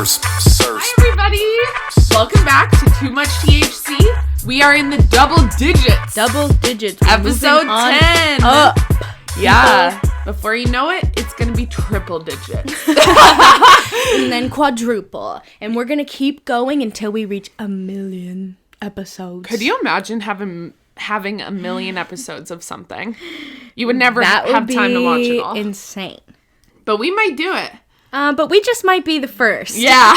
Hi, everybody. Welcome back to Too Much THC. We are in the double digits. Episode 10. Up. Yeah. Before you know it, it's going to be triple digits. And then quadruple. And we're going to keep going until we reach 1 million episodes. Could you imagine having 1 million episodes of something? You would never have time to watch it all. Insane. But we might do it. But we just might be the first. Yeah.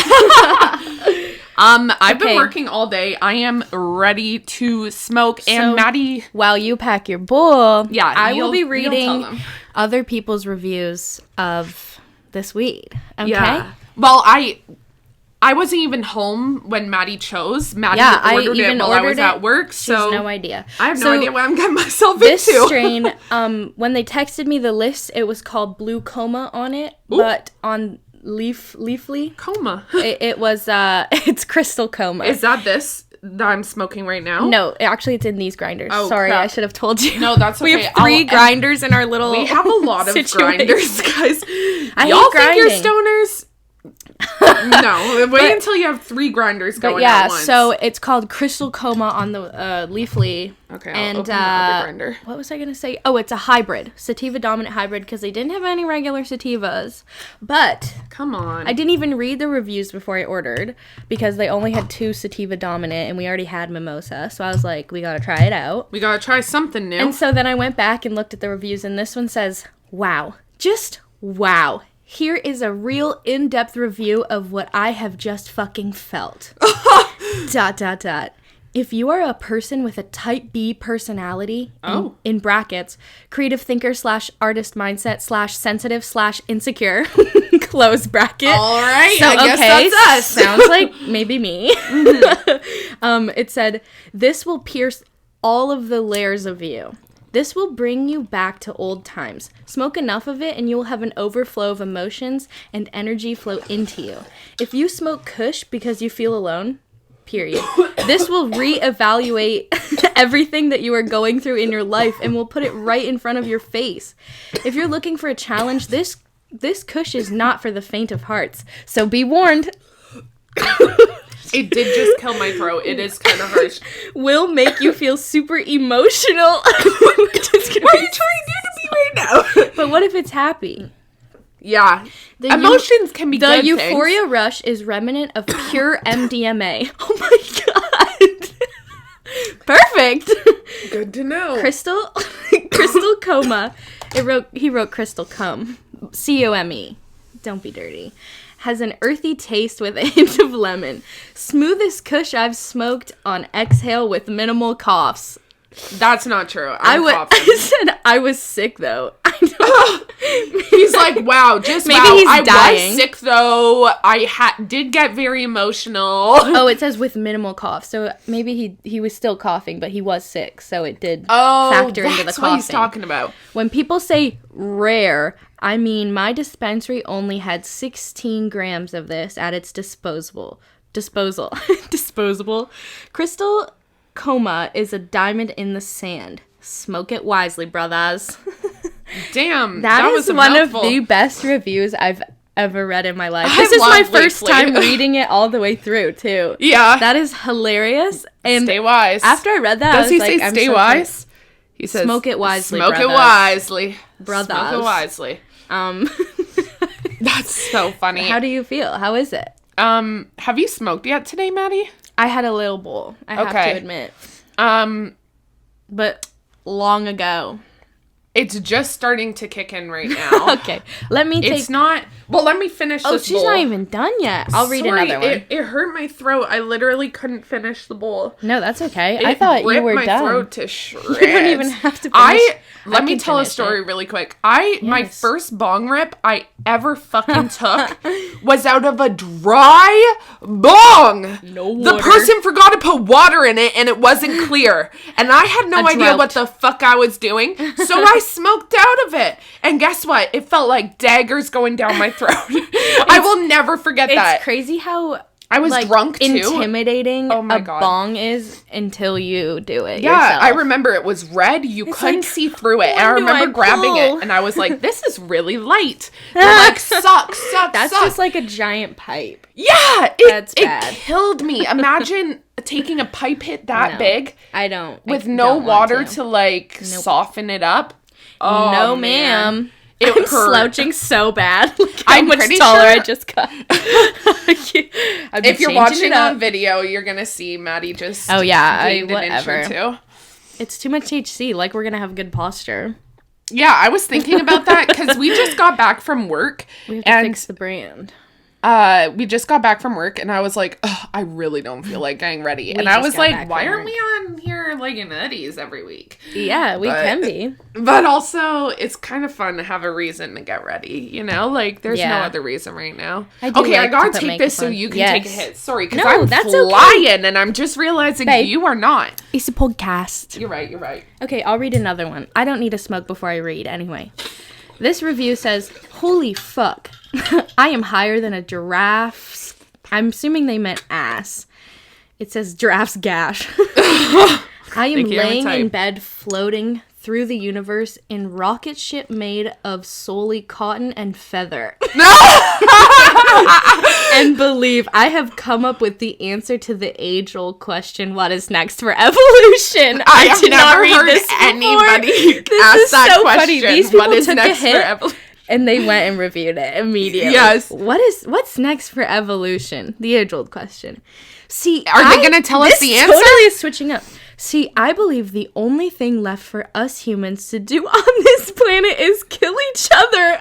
I've been working all day. I am ready to smoke. And Maddie, while you pack your bowl, yeah, I will be reading other people's reviews of this weed. Okay. Yeah. Well, I wasn't even home when Maddie chose. Maddie ordered it while I was at work, so she has no idea. I have no idea what I'm getting myself into. This strain, when they texted me the list, it was called Blue Coma on it, but on Leafly Coma, it was it's Crystal Coma. Is that this that I'm smoking right now? No, actually, it's in these grinders. Oh, sorry, crap. I should have told you. No, that's okay. We have 3 grinders in our little. We have a lot of grinders, guys. Y'all think you're stoners? No, wait until you have 3 grinders going at once. So it's called Crystal Coma on the Leafly. Okay, I'll open the other grinder. What was I going to say? Oh, it's a hybrid. Sativa dominant hybrid, because they didn't have any regular sativas. But come on. I didn't even read the reviews before I ordered, because they only had 2 sativa dominant, and we already had mimosa. So I was like, we got to try it out. We got to try something new. And so then I went back and looked at the reviews, and this one says, wow. Just wow. Here is a real in-depth review of what I have just fucking felt. ... If you are a person with a type B personality, in brackets, creative thinker / artist mindset / sensitive / insecure, close bracket. All right, so, I guess that's us. Sounds like maybe me. Mm-hmm. It said, this will pierce all of the layers of you. This will bring you back to old times. Smoke enough of it and you will have an overflow of emotions and energy flow into you. If you smoke Kush because you feel alone, period, this will reevaluate everything that you are going through in your life and will put it right in front of your face. If you're looking for a challenge, this Kush is not for the faint of hearts. So be warned. It did just kill my throat. It is kind of harsh. Will make you feel super emotional. What are you trying to do to me right now? But what if it's happy? Yeah. Emotions can be good things. The euphoria rush is remnant of pure MDMA. Oh my god. Perfect. Good to know. Crystal Coma. He wrote Crystal Cum. COME. Don't be dirty. Has an earthy taste with a hint of lemon. Smoothest Kush I've smoked on exhale with minimal coughs. That's not true. I said I was sick though. He's like, wow, just maybe wow. He's I dying. Was sick though. I did get very emotional. Oh, it says with minimal cough. So maybe he was still coughing, but he was sick, so it did factor into the coughing. That's what he's talking about. When people say rare, I mean my dispensary only had 16 grams of this at its disposal. Crystal Coma is a diamond in the sand. Smoke it wisely, brothers. Damn, that was is one of the best reviews I've ever read in my life. This is my first time reading it all the way through, too. Yeah. That is hilarious. And stay wise. After I read that, Does he say stay wise? He says, smoke it wisely, Smoke it wisely. Brothers. Smoke it wisely. That's so funny. How do you feel? How is it? Have you smoked yet today, Maddie? I had a little bowl, I have to admit. But long ago. It's just starting to kick in right now. Okay. Let me It's not... Well, let me finish this bowl. Oh, she's not even done yet. I'll read another one. It hurt my throat. I literally couldn't finish the bowl. No, that's okay. I thought you were done. It ripped my throat to shreds. You don't even have to finish. Let me tell a story really quick. My first bong rip I ever fucking took was out of a dry bong. No water. The person forgot to put water in it and it wasn't clear. And I had no idea what the fuck I was doing. So I smoked out of it. And guess what? It felt like daggers going down my throat. I will never forget that. It's crazy how I was drunk, too. Intimidating oh my God. bong is until you do it yourself. I yourself. remember it was red. You couldn't see through it. And I remember grabbing it, and I was like, this is really light. Like, sucks. That's just like a giant pipe. Yeah! That's bad. It killed me. Imagine taking a pipe hit that big. I don't. With no water to like, soften it up. Oh, no, ma'am. I'm hurt. Slouching so bad. I'm much pretty taller sure I just got. If you're watching on video, you're gonna see Maddie just gained an inch or two. It's too much THC. Like, we're gonna have good posture. Yeah, I was thinking about that because we just got back from work. We have to fix the brand. We just got back from work, and I was like, I really don't feel like getting ready. And I was like, why aren't we on here like in hoodies every week? Yeah, we can be. But also, it's kind of fun to have a reason to get ready, you know? Like, there's no other reason right now. I gotta take this so you can take a hit. Sorry, because I'm flying, and I'm just realizing you are not. It's a podcast. You're right. Okay, I'll read another one. I don't need to smoke before I read, anyway. This review says, holy fuck. I am higher than a giraffe's. I'm assuming they meant ass. It says giraffe's gash. I am laying in bed floating through the universe in rocket ship made of solely cotton and feather. And believe I have come up with the answer to the age-old question, what is next for evolution? I did not read this anybody ask that so question. Funny. These people took a hit and they went and reviewed it immediately. Yes. What's next for evolution? The age-old question. See, are they going to tell us the answer? This totally is switching up. See, I believe the only thing left for us humans to do on this planet is kill each other.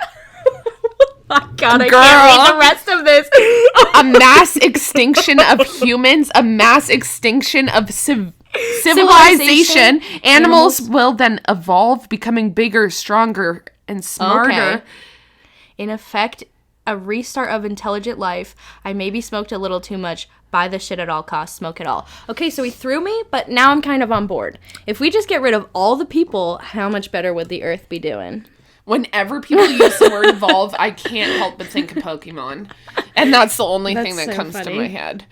Oh my God, I can't read the rest of this. A mass extinction of humans, a mass extinction of civilization. Animals will then evolve, becoming bigger, stronger, and smarter. Okay. In effect, a restart of intelligent life. I maybe smoked a little too much. Buy the shit at all costs. Smoke it all. Okay, so he threw me, but now I'm kind of on board. If we just get rid of all the people, how much better would the Earth be doing? Whenever people use the word evolve, I can't help but think of Pokemon. And that's the only thing that comes to my head.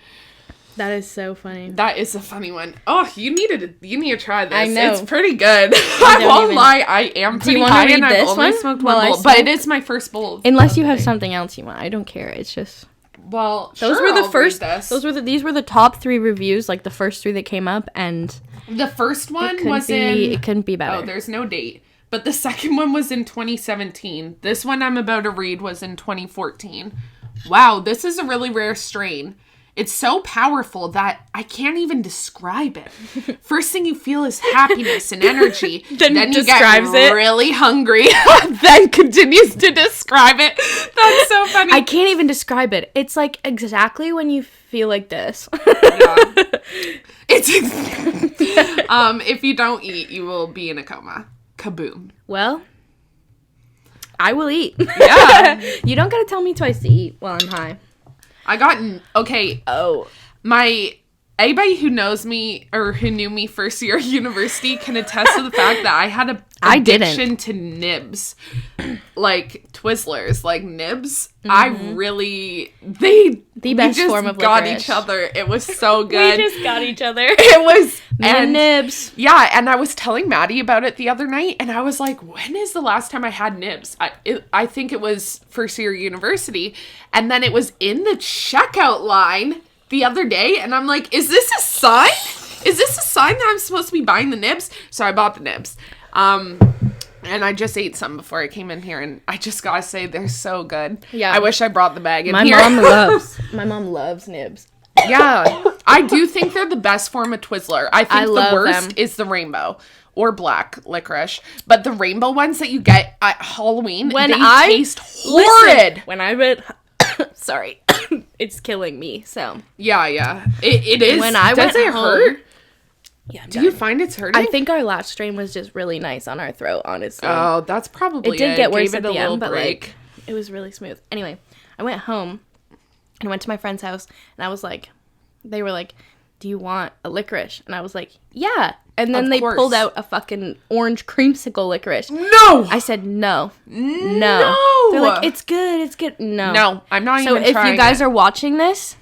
That is so funny. That is a funny one. Oh, you need to try this. I know. It's pretty good. I won't lie, I am pretty high and I've only smoked one bowl. But it is my first bowl. Unless you have something else you want. I don't care. It's just... Well, those were the first. These were the top 3 reviews, like the first 3 that came up, and the first one it couldn't be better. Oh, there's no date. But the second one was in 2017. This one I'm about to read was in 2014. Wow, this is a really rare strain. It's so powerful that I can't even describe it. First thing you feel is happiness and energy. then you get really hungry. Then continues to describe it. That's so funny. I can't even describe it. It's like exactly when you feel like this. It's if you don't eat, you will be in a coma. Kaboom. Well, I will eat. Yeah. You don't gotta tell me twice to eat while I'm high. I got anybody who knows me or who knew me first year at university can attest to the fact that I had an addiction to Nibs, like Twizzlers, like Nibs. Mm-hmm. I really the best form of licorice. Got each other. It was so good. We just got each other. It was Nibs. Yeah, and I was telling Maddie about it the other night, and I was like, "When is the last time I had Nibs?" I think it was first year university, and then it was in the checkout line the other day, and I'm like, is this a sign? Is this a sign that I'm supposed to be buying the Nibs? So I bought the Nibs. And I just ate some before I came in here, and I just gotta say, they're so good. Yeah. I wish I brought the bag in here. My mom loves Nibs. Yeah. I do think they're the best form of Twizzler. I think the worst is the rainbow or black licorice. But the rainbow ones that you get at Halloween, they taste horrid. When I went... Sorry. It's killing me, so. Yeah. It is. When I went home... hurt? Yeah. Do you find it's hurting? I think our last strain was just really nice on our throat, honestly. Oh, that's probably it. It did get worse at the end, but like, it was really smooth. Anyway, I went home and went to my friend's house, and I was like, they were like, do you want a licorice? And I was like, yeah. And then they pulled out a fucking orange creamsicle licorice. No! I said, no. They're like, it's good. No. No, I'm not even trying. So if you guys are watching this...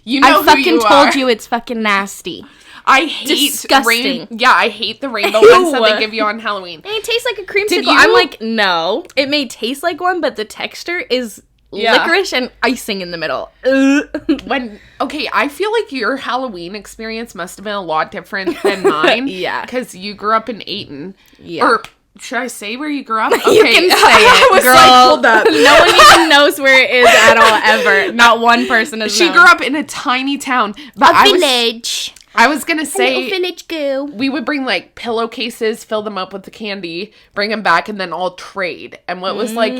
You know I fucking told are. you it's fucking nasty. I hate disgusting. I hate the rainbow ones that they give you on Halloween. And it tastes like a creamsicle. I'm like, no. It may taste like one, but the texture is licorice and icing in the middle. I feel like your Halloween experience must have been a lot different than mine. Yeah. Because you grew up in Ayton. Yeah. Or should I say where you grew up? Okay. You can say it, I was girl. like, hold up. No one even knows where it is at all, ever. Not one person has She known. grew up in a tiny town. But village. I was going to say, village girl. we would bring like pillowcases, fill them up with the candy, bring them back, and then all trade. And what was like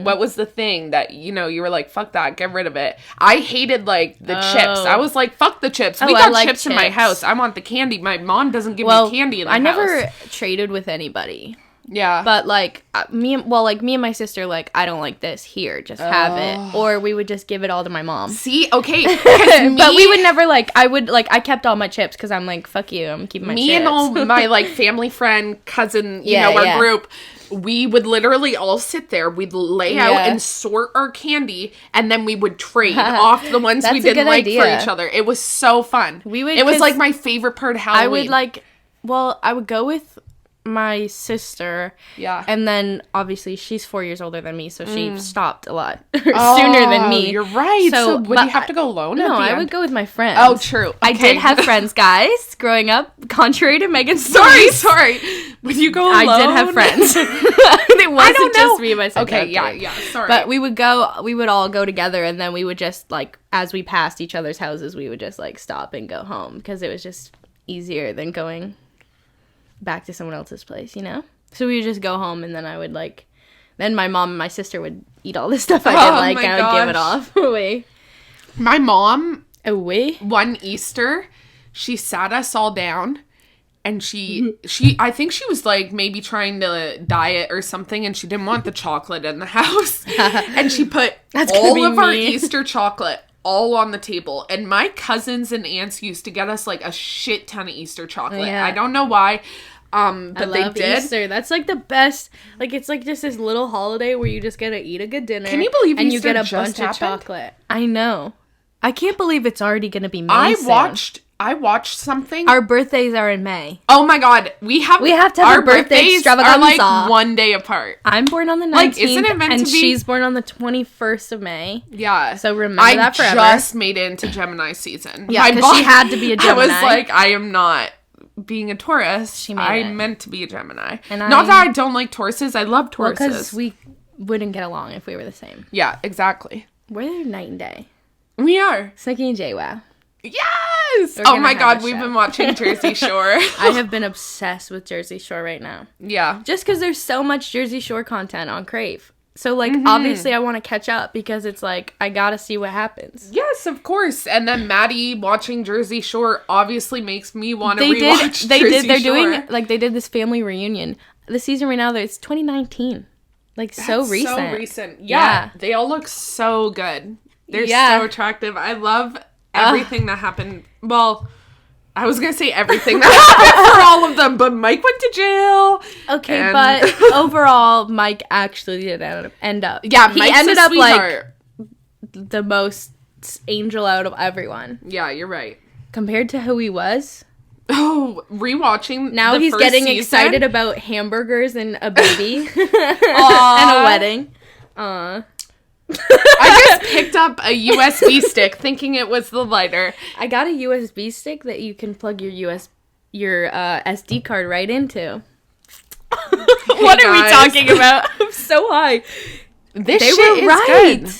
what was the thing that, you know, you were like, fuck that, get rid of it. I hated like the chips. I was like, fuck the chips. We got chips in my house. I want the candy. My mom doesn't give me candy in the house. I never traded with anybody. Yeah. But like me and my sister, like, I don't like this, here, just have it. Or we would just give it all to my mom. See, okay. But we would never I kept all my chips because I'm like, fuck you, I'm keeping my chips. Me and all my like family friend, cousin, you know, our group, we would literally all sit there, we'd lay out and sort our candy, and then we would trade off the ones we didn't like for each other. It was so fun. It was like my favorite part of Halloween. I would go with my sister, and then obviously she's 4 years older than me, so she stopped a lot sooner than me. You're right. So would you have to go alone? No, I would go with my friends. Oh, true. Okay. I did have friends, guys, growing up. Contrary to Megan's story. Sorry. Would you go alone? I did have friends. It wasn't just me and my sister. Okay, yeah. Sorry. But we would all go together, and then we would just like, as we passed each other's houses, we would just like stop and go home because it was just easier than going back to someone else's place, you know? So we would just go home, and then I would then my mom and my sister would eat all this stuff I didn't like, and I would give it off away. My mom, away? One Easter, she sat us all down, and she I think she was like maybe trying to diet or something, and she didn't want the chocolate in the house. And she put all of our Easter chocolate all on the table, and my cousins and aunts used to get us like a shit ton of Easter chocolate. I don't know why, but they did. Easter. That's like the best. Like, it's like just this little holiday where you just get to eat a good dinner. Can you believe and Easter you get a just bunch happened? of chocolate? I know. I can't believe it's already gonna be May. I watched something. Our birthdays are in May. Oh my god, we have to have our birthday extravaganza. Are like one day apart. I'm born on the 19th, like, isn't it meant and to be? She's born on the 21st of May. Yeah. So remember that forever. I just made it into Gemini season. Yeah, because she had to be a Gemini. I was like, I am not being a Taurus. I meant to be a Gemini. And not that I don't like Tauruses. I love Tauruses. Because we wouldn't get along if we were the same. Yeah, exactly. We're night and day. We are. Snooki and JWoww. Yes! Oh my god, we've been watching Jersey Shore. I have been obsessed with Jersey Shore right now. Yeah. Just because there's so much Jersey Shore content on Crave. So, like, obviously I want to catch up because it's like, I gotta see what happens. Yes, of course. And then Maddie watching Jersey Shore obviously makes me want to rewatch Jersey Shore. They did this family reunion. The season right now, it's 2019. Like, so recent. So recent. Yeah. They all look so good. They're so attractive. I love everything that happened. Well, I was going to say everything that happened for all of them, but Mike went to jail. Okay, but overall, Mike actually did end up. Yeah, he ended up like the most angel out of everyone. Yeah, you're right. Compared to who he was. Oh, rewatching now the he's first getting season? Excited about hamburgers and a baby and a wedding. I just picked up a USB stick thinking it was the lighter. I got a USB stick that you can plug your SD card right into. What are we talking about? I'm so high. They were right. Good.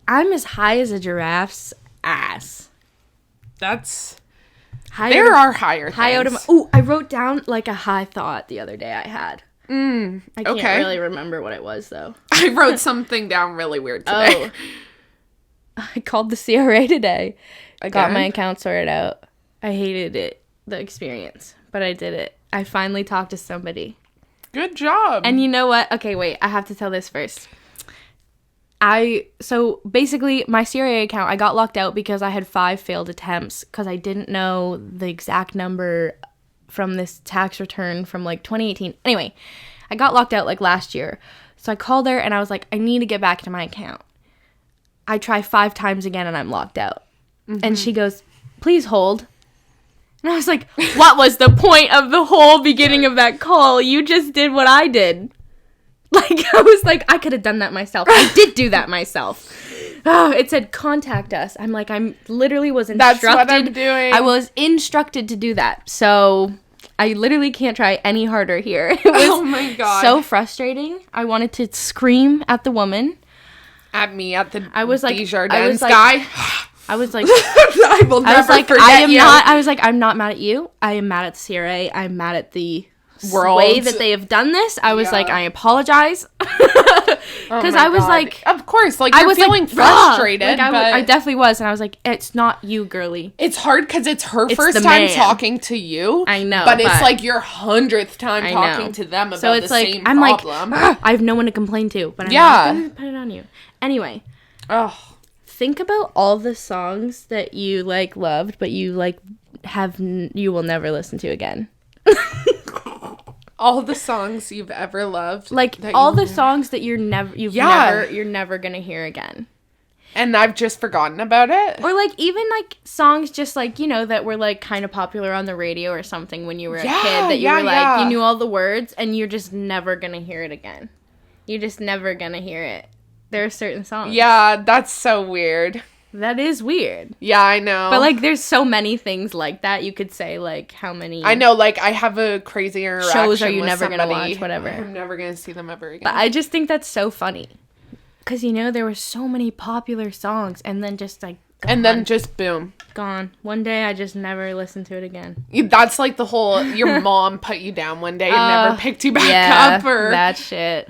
I'm as high as a giraffe's ass. There are higher things. I wrote down like a high thought the other day I had. I can't really remember what it was, though. I wrote something down really weird today. I called the CRA today. I got my account sorted out. I hated it, the experience, but I did it. I finally talked to somebody. Good job. And you know what? Okay, wait. I have to tell this first. So basically, my CRA account, I got locked out because I had 5 failed attempts because I didn't know the exact number from this tax return from like 2018. Anyway, I got locked out like last year. So I called her and I was like, I need to get back to my account. I try 5 times again and I'm locked out. And she goes, please hold. And I was like, what was the point of the whole beginning of that call? You just did what I did. Like, I was like, I could have done that myself. I did do that myself. Oh, it said, contact us. I'm like, I'm literally was instructed. That's what I'm doing. I was instructed to do that. So I literally can't try any harder here. It was oh my God. so frustrating. I wanted to scream at the woman. At me, at the Desjardins guy. I was like, I will never forget you. I was like, I'm not mad at you. I am mad at the CRA. I'm mad at the way that they have done this. I was like, I apologize. Because I was like, of course, like, you're feeling frustrated. Like, I definitely was. And I was like, it's not you, girly. It's hard because it's her first time talking to you. I know. But it's like your 100th time talking to them about the same problem. Like, I have no one to complain to. But I'm not going to put it on you. Anyway. Oh. Think about all the songs that you, like, loved, but you, like, you will never listen to again. All the songs you've ever loved. Like, all the songs that you're never gonna hear again. And I've just forgotten about it. Or, like, even, like, songs just, like, you know, that were, like, kind of popular on the radio or something when you were a kid. That you were, like, you knew all the words, and you're just never gonna hear it again. You're just never gonna hear it. There are certain songs. Yeah, that's so weird. That is weird. Yeah, I know. But, like, there's so many things like that. You could say, like, how many... I know, like, I have a crazy interaction shows are you never somebody. Gonna watch, whatever. I'm never gonna see them ever again. But I just think that's so funny. Because, you know, there were so many popular songs, and then just, like, gone. And then just, boom. Gone. One day, I just never listened to it again. That's, like, the whole... Your mom put you down one day and never picked you back up, or... that shit.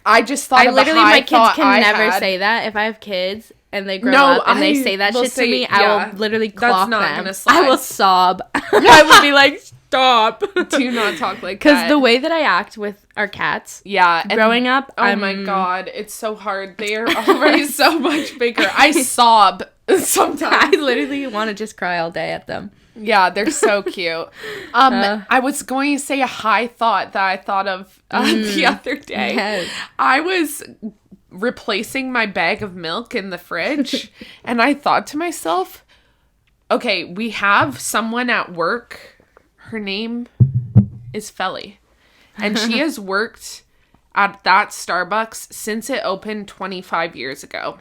I just thought of literally, a high my kids can never had. say that. If I have kids and they grow up and they say that shit to me, I will literally clock them. I will sob. I will be like, stop. Do not talk like that. Because the way that I act with our cats, growing up, oh my God, it's so hard. They are already so much bigger. I sob sometimes. I literally want to just cry all day at them. Yeah, they're so cute. I was going to say a high thought that I thought of the other day. Yes. I was replacing my bag of milk in the fridge, and I thought to myself, okay, we have someone at work. Her name is Felly, and she has worked at that Starbucks since it opened 25 years ago.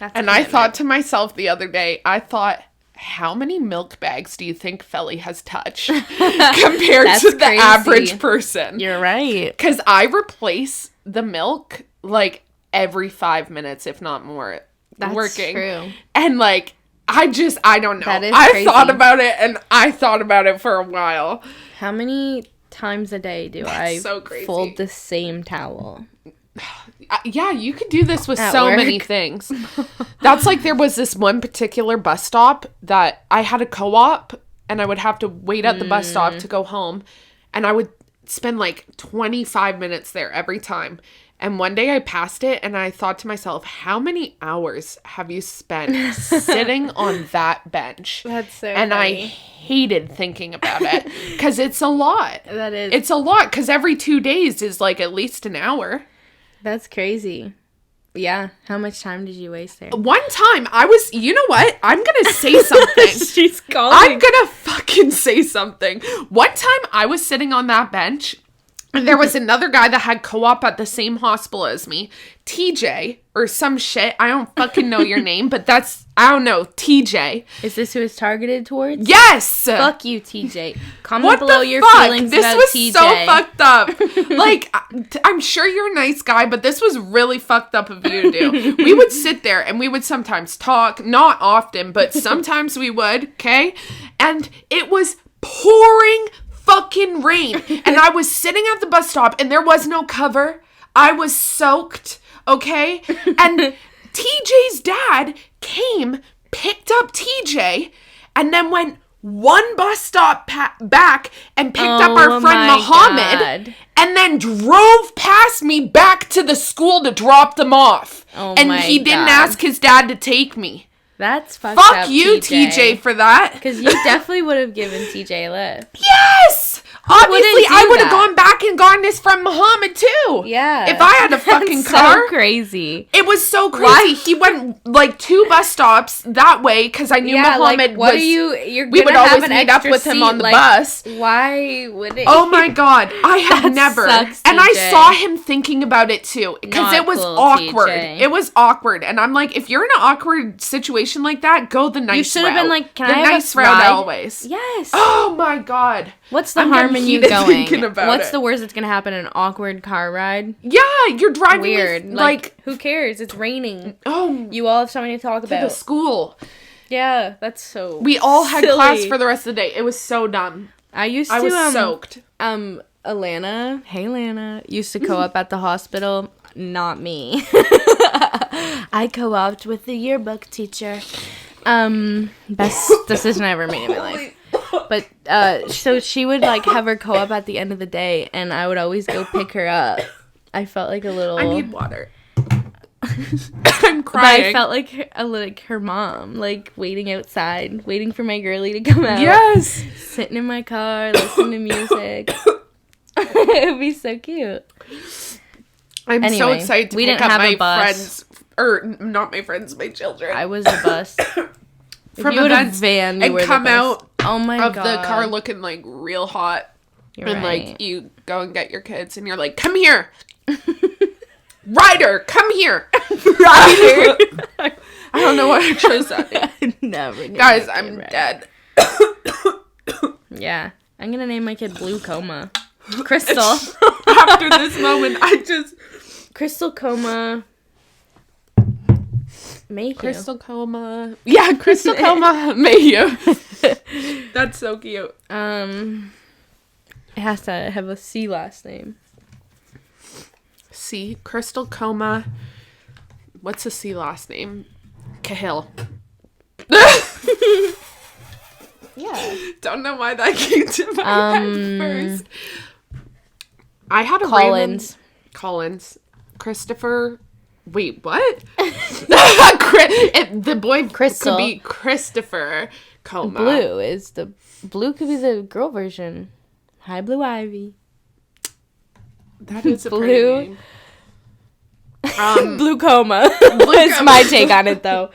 And I thought to myself the other day, how many milk bags do you think Felly has touched compared to the average person? You're right. Because I replace the milk, like, every 5 minutes, if not more, working. That's true. And, like, I don't know. That is I thought about it, and I thought about it for a while. How many times a day do I fold the same towel? Yeah, you could do this with so many things. That's like, there was this one particular bus stop that I had a co-op, and I would have to wait at the bus stop to go home, and I would spend like 25 minutes there every time. And one day I passed it, and I thought to myself, how many hours have you spent sitting on that bench? That's so And funny. I hated thinking about it, because it's a lot. That is. It's a lot, because every 2 days is like at least an hour. That's crazy. Yeah. How much time did you waste there? One time you know what? I'm going to say something. She's calling. I'm going to fucking say something. One time I was sitting on that bench, and there was another guy that had co-op at the same hospital as me. TJ or some shit. I don't fucking know your name, but I don't know, TJ. Is this who it's targeted towards? Yes! Fuck you, TJ. Comment What below the your fuck? feelings This about was TJ. so fucked up. Like, I'm sure you're a nice guy, but this was really fucked up of you to do. We would sit there and we would sometimes talk, not often, but sometimes we would, okay? And it was pouring fucking rain. And I was sitting at the bus stop, and there was no cover. I was soaked, okay? And TJ's dad came, picked up TJ, and then went one bus stop back and picked up our friend Muhammad, and then drove past me back to the school to drop them off. And he didn't ask his dad to take me. That's fucked up, Fuck you, TJ, for that. Because you definitely would have given TJ a lift. Yes! Obviously, I would have gone back and gotten this from Muhammad too. Yeah. If I had a fucking That's car. so crazy. It was so crazy. Why? He went like 2 bus stops that way because I knew Muhammad what was. are you? We would always meet up with him on the bus. Why would it? Oh my god, I had never. Sucks, and I TJ. saw him thinking about it too because it was cool, awkward. TJ. It was awkward, and I'm like, if you're in an awkward situation like that, go the nice route. You should have been like, can the I have nice a route ride? Always. Yes. Oh my god. What's the I'm harm in you getting going? heated thinking about What's it. the worst that's gonna happen? An awkward car ride? Yeah, you're driving. Weird. With, like, who cares? It's raining. Oh, You all have something to talk to about. the school. Yeah, that's so. We all had silly. class for the rest of the day. It was so dumb. I used to. I was soaked. Alana. Hey, Lana. Used to co-op at the hospital. Not me. I co-opted with the yearbook teacher. Best decision I ever made in my life. But, so she would, like, have her co-op at the end of the day, and I would always go pick her up. I felt like a little... I need water. I'm crying. But I felt like her mom, like, waiting outside, waiting for my girlie to come out. Yes! Sitting in my car, listening to music. It would be so cute. I'm so Anyway, excited to we pick didn't up have a my bus. friends, or not my friends, my children. I was the bus. From you had events a van, you and were the come bus. out Oh my of god. the car looking like real hot. You're and right. like you go and get your kids and you're like, come here. Ryder, come here. Ryder. I don't know what I chose that name. Never. Guys, I'm dead. Yeah. I'm gonna name my kid Blue Coma. Crystal. After this moment, Crystal Coma. Mayhew. Crystal Coma. Yeah, Crystal Coma Mayhew. That's so cute. It has to have a C last name. C. Crystal Coma. What's a C last name? Cahill. Yeah. Don't know why that came to my head first. I had a Collins. Collins. Christopher. Wait, what? The boy Crystal. could be Christopher Coma. Blue could be the girl version. Hi, Blue Ivy. That is a Blue. pretty name. Blue Coma. It's Coma. my take on it, though.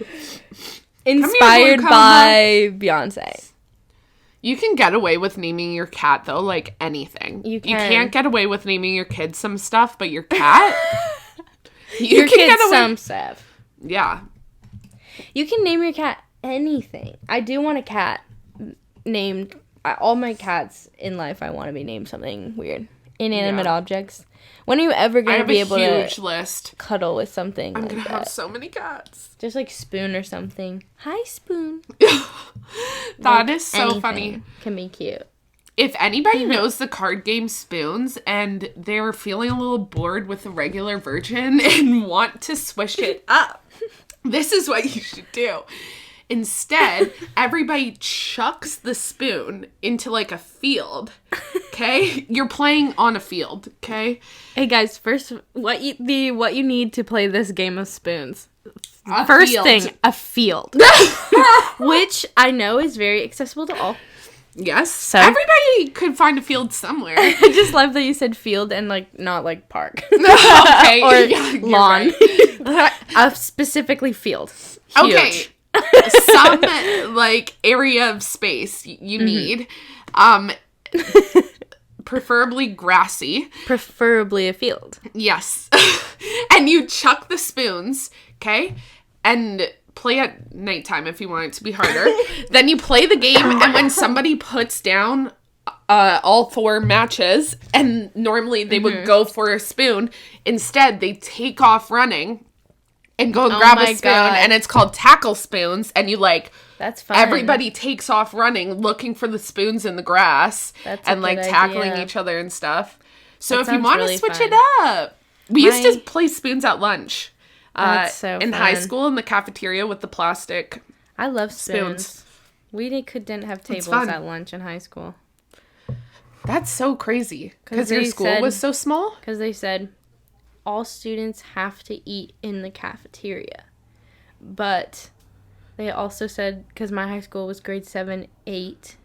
Inspired Blue Coma. by Beyonce. You can get away with naming your cat, though, like anything. You You can. can't get away with naming your kid some stuff, but your cat... Your kid's some stuff. Yeah. You can name your cat anything. I do want a cat named... all my cats in life, I want to be named something weird. Inanimate objects. When are you ever going to be able I have a huge to list. cuddle with something I'm like going to that? have so many cats. Just like Spoon or something. Hi, Spoon. That is so Anything funny. Can be cute. If anybody knows the card game Spoons and they're feeling a little bored with the regular version and want to switch it up, this is what you should do. Instead, everybody chucks the spoon into like a field. Okay? You're playing on a field, okay? Hey guys, first what you need to play this game of spoons. A First field. thing, a field. Which I know is very accessible to all. Yes. So? Everybody could find a field somewhere. I just love that you said field and like not like park. Okay. Or yeah, you're lawn. right. Specifically field. Huge. Okay. Some like area of space you need. Preferably grassy. Preferably a field. Yes. And you chuck the spoons, okay? And play at nighttime if you want it to be harder. Then you play the game, and when somebody puts down all 4 matches, and normally they would go for a spoon, instead they take off running and go and grab my a spoon, God. and it's called tackle spoons, and you like... That's fun. Everybody takes off running, looking for the spoons in the grass, That's a and like good tackling idea. each other and stuff. So That if you sounds want to really switch fun. it up, we used to play spoons at lunch. That's so in high fun. school in the cafeteria with the plastic. I love spoons. Spoons. We didn't have tables fun. at lunch in high school. That's so crazy because they your school said- was so small. Because they said all students have to eat in the cafeteria. But they also said, because my high school was grade 7, 8,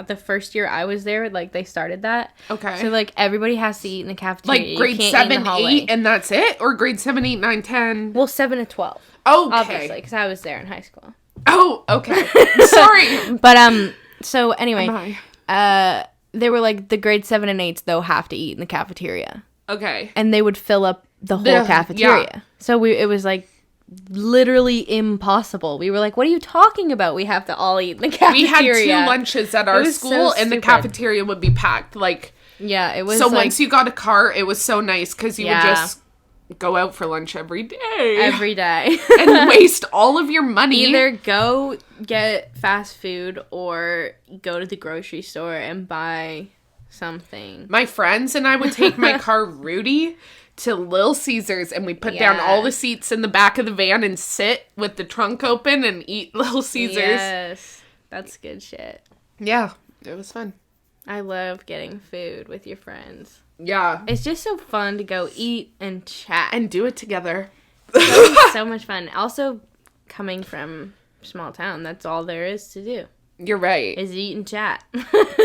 the first year I was there, like, they started that. Okay. So, like, everybody has to eat in the cafeteria. Like grade You can't eat in 7, the hallway. 8, and that's it? Or grade 7, 8, 9, 10? Well, 7 to 12. Okay. Obviously, because I was there in high school. Oh, okay. Sorry. But, so anyway, Bye. they were like, the grade 7 and 8s, though, have to eat in the cafeteria. Okay. And they would fill up the whole cafeteria. Yeah. So it was like literally impossible. We were like, what are you talking about? We have to all eat in the cafeteria. We had 2 lunches at our school, and the cafeteria would be packed. Like, yeah, it was. So like, once you got a car, it was so nice because you would just go out for lunch every day. And waste all of your money. Either go get fast food or go to the grocery store and buy something. My friends and I would take my car, Rudy, to Little Caesars, and we put down all the seats in the back of the van and sit with the trunk open and eat Little Caesars. Yes, that's good shit. Yeah, it was fun. I love getting food with your friends. Yeah. It's just so fun to go eat and chat. And do it together. So much fun. Also, coming from small town, that's all there is to do. You're right. Is eat and chat.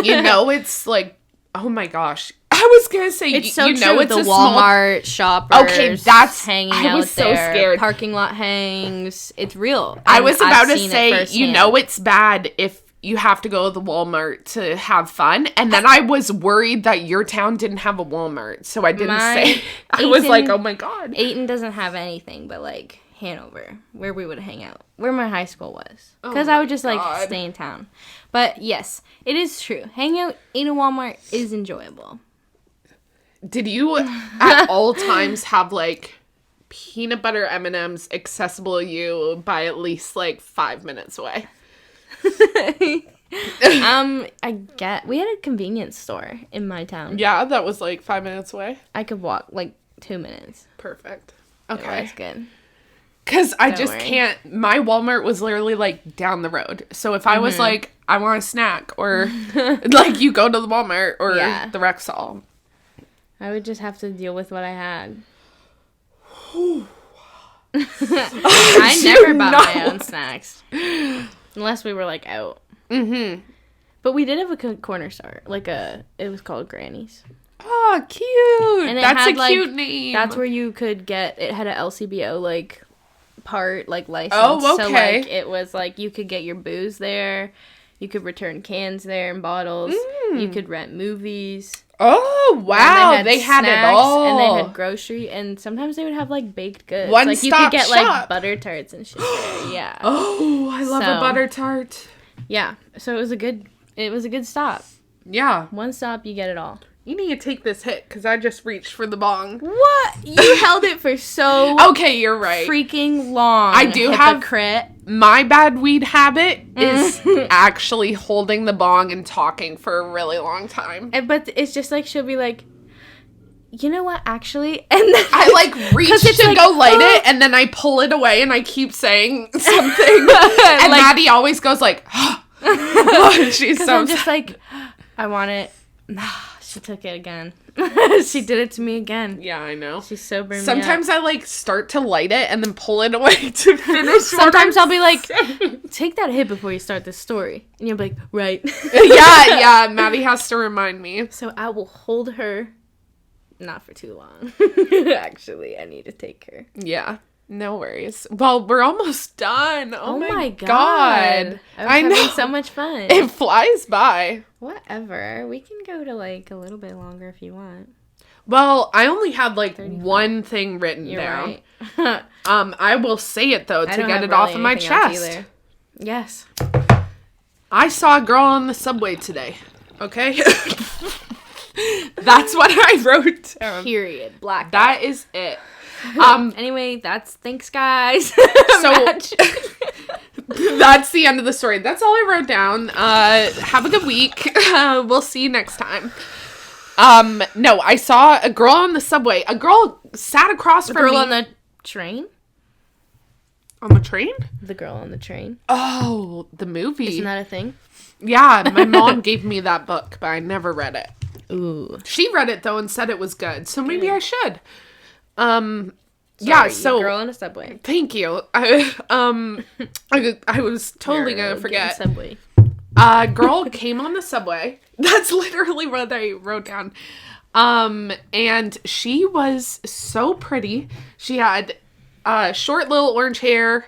You know, it's like, oh my gosh. I was gonna say, it's so you true. know, it's the a Walmart shoppers. Okay, that's hanging I was out so there. scared. Parking lot hangs. It's real. And I was about to seen say, you know, it's bad if you have to go to the Walmart to have fun. And then I was worried that your town didn't have a Walmart, so I didn't say. I was like, oh my god. Ayton doesn't have anything but like Hanover, where we would hang out, where my high school was, because I would just like stay in town. But yes, it is true. Hanging out in a Walmart is enjoyable. Did you at all times have like peanut butter M&Ms accessible to you by at least like 5 minutes away? I get we had a convenience store in my town. Yeah, that was like 5 minutes away. I could walk like 2 minutes. Perfect. Okay. That's good. Because I just can't. My Walmart was literally like down the road. So if I was like, I want a snack, or like you go to the Walmart or the Rexall. I would just have to deal with what I had. I never bought my own snacks. Unless we were, like, out. Mm-hmm. But we did have a corner store. It was called Granny's. Oh, cute. And that's a cute name. That's where you could get, it had a LCBO, like, license. Oh, okay. So, like, it was, like, you could get your booze there. You could return cans there and bottles. You could rent movies. Oh, wow. They had it all. And they had grocery. And sometimes they would have, like, baked goods. One like, stop you could get, shop. like, butter tarts and shit there. Yeah. Oh, I love a butter tart. Yeah. So it was a good stop. Yeah. One stop, you get it all. You need to take this hit, because I just reached for the bong. What? You held it for so okay, you're right. freaking long. I do Hypocrite. have my bad weed habit is actually holding the bong and talking for a really long time. But it's just like she'll be like, you know what, actually? And then I like reach to like, go light it, and then I pull it away and I keep saying something. And like, Maddie always goes like, she's so I'm just like, I want it. She took it again. She did it to me again. Yeah, I know. She's sobering me Sometimes I like start to light it and then pull it away to finish. Sometimes I'll be like, take that hit before you start this story. And you'll be like, right. yeah, Maddie has to remind me. So I will hold her. Not for too long. Actually, I need to take her. Yeah. No worries. Well, we're almost done. Oh my god. I was having so much fun. It flies by. Whatever. We can go to like a little bit longer if you want. Well, I only had like 35. One thing written You're down. Right. I will say it though to get it off of my chest. Yes. I saw a girl on the subway today. Okay? That's what I wrote down. Period. Black. That is it. Anyway, thanks guys. So that's the end of the story. That's all I wrote down. Have a good week. We'll see you next time. No, I saw a girl on the subway. A girl sat across from me. The girl on the train? On the train? The girl on the train. Oh, the movie. Isn't that a thing? Yeah, my mom gave me that book, but I never read it. Ooh. She read it though and said it was good, so maybe I should. Sorry, yeah, so girl on a subway. Thank you. I was totally gonna forget. Subway. A girl came on the subway. That's literally what I wrote down. And she was so pretty. She had short little orange hair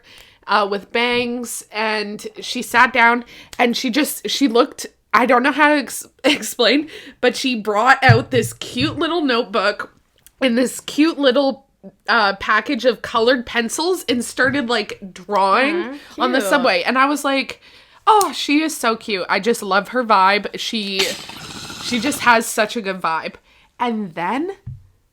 with bangs, and she sat down and she looked, I don't know how to explain, but she brought out this cute little notebook and this cute little package of colored pencils and started like drawing on the subway. And I was like, oh, she is so cute. I just love her vibe. She just has such a good vibe. And then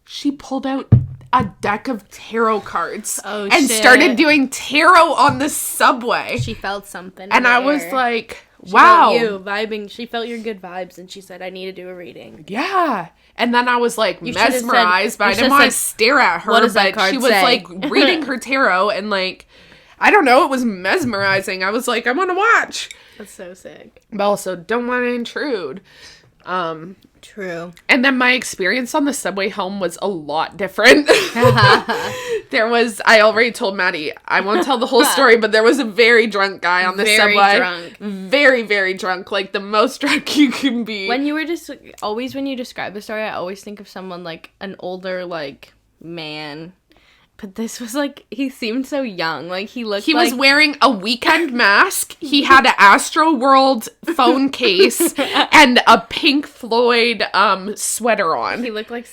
she pulled out a deck of tarot cards and started doing tarot on the subway. She felt something. And I was like, wow. She felt you vibing. She felt your good vibes, and she said, I need to do a reading. Yeah. And then I was like mesmerized, but I didn't want to stare at her. But she was like reading her tarot, and like, I don't know, it was mesmerizing. I was like, I want to watch. That's so sick. But also don't want to intrude. True. And then my experience on the subway home was a lot different. I already told Maddie, I won't tell the whole story, but there was a very drunk guy on the subway. Very drunk. Very, very drunk. Like the most drunk you can be. When you describe the story, I always think of someone like an older, like, man. But this was like, he seemed so young. Like, he was wearing a weekend mask. He had an Astro World phone case and a Pink Floyd sweater on. He looked like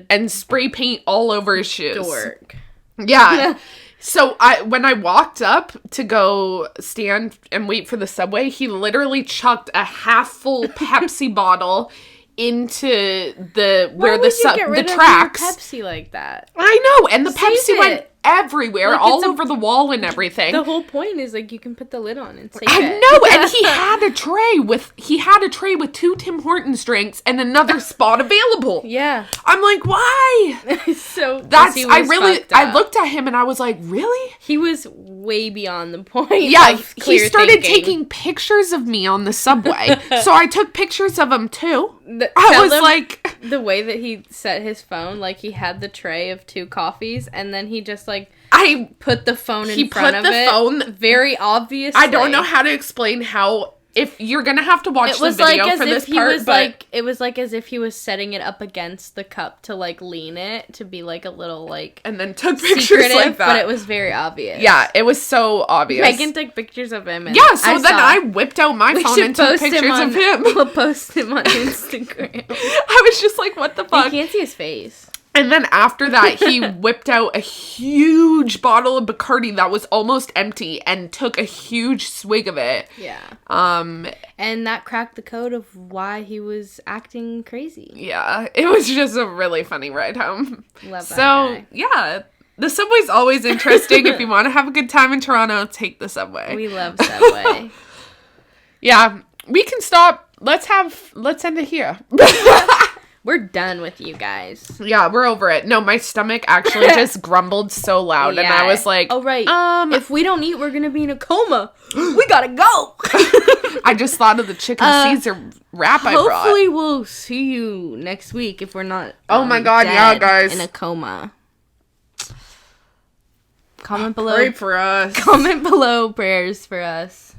and spray paint all over his shoes. Dork. Yeah. So when I walked up to go stand and wait for the subway, he literally chucked a half full Pepsi bottle into the tracks. Pepsi like that? I know, and the Pepsi went everywhere, like all over the wall and everything. The whole point is like you can put the lid on and save it. I know, and he had a tray with 2 Tim Hortons drinks and another spot available. Yeah, I'm like, why? So I looked at him and I was like, really? He was way beyond the point. Yeah, he started taking pictures of me on the subway, so I took pictures of him too. I was like, the way that he set his phone, like he had the tray of 2 coffees, and then he just like put the phone in front of it. He put the phone very obviously. I don't know how to explain how. If you're gonna have to watch the video for this part, but it was like as if he was setting it up against the cup to like lean it to be like a little like, and then took pictures like that. But it was very obvious. Yeah, it was so obvious. Megan took pictures of him. And I whipped out my phone and took pictures of him. We'll post him on Instagram. I was just like, what the fuck? You can't see his face. And then after that, he whipped out a huge bottle of Bacardi that was almost empty and took a huge swig of it. Yeah. And that cracked the code of why he was acting crazy. Yeah. It was just a really funny ride home. Love that guy. Yeah. The subway's always interesting. If you want to have a good time in Toronto, take the subway. We love Subway. Yeah. We can stop. Let's end it here. We're done with you guys. Yeah, we're over it. No, my stomach actually just grumbled so loud, and I was like, "Oh right, if we don't eat, we're gonna be in a coma. We gotta go." I just thought of the chicken Caesar wrap I brought. Hopefully, we'll see you next week if we're not. Oh my god, yeah, guys, in a coma. Comment below. Pray for us. Comment below prayers for us.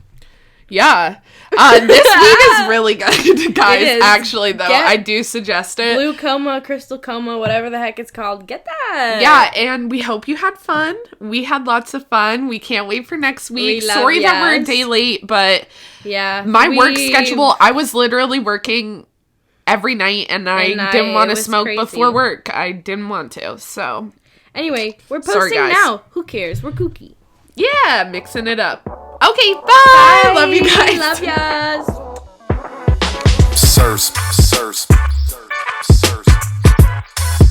Yeah. This weed is really good, guys. Actually, though, I do suggest it. Blue Coma, Crystal Coma, whatever the heck it's called. Get that. Yeah, and we hope you had fun. We had lots of fun. We can't wait for next week. Sorry that we're a day late, but my work schedule, I was literally working every night, and I didn't want to smoke before work. I didn't want to, so. Anyway, we're posting now. Who cares? We're kooky. Yeah, mixing it up. Okay, bye. Love you guys. Love yas. Sirs.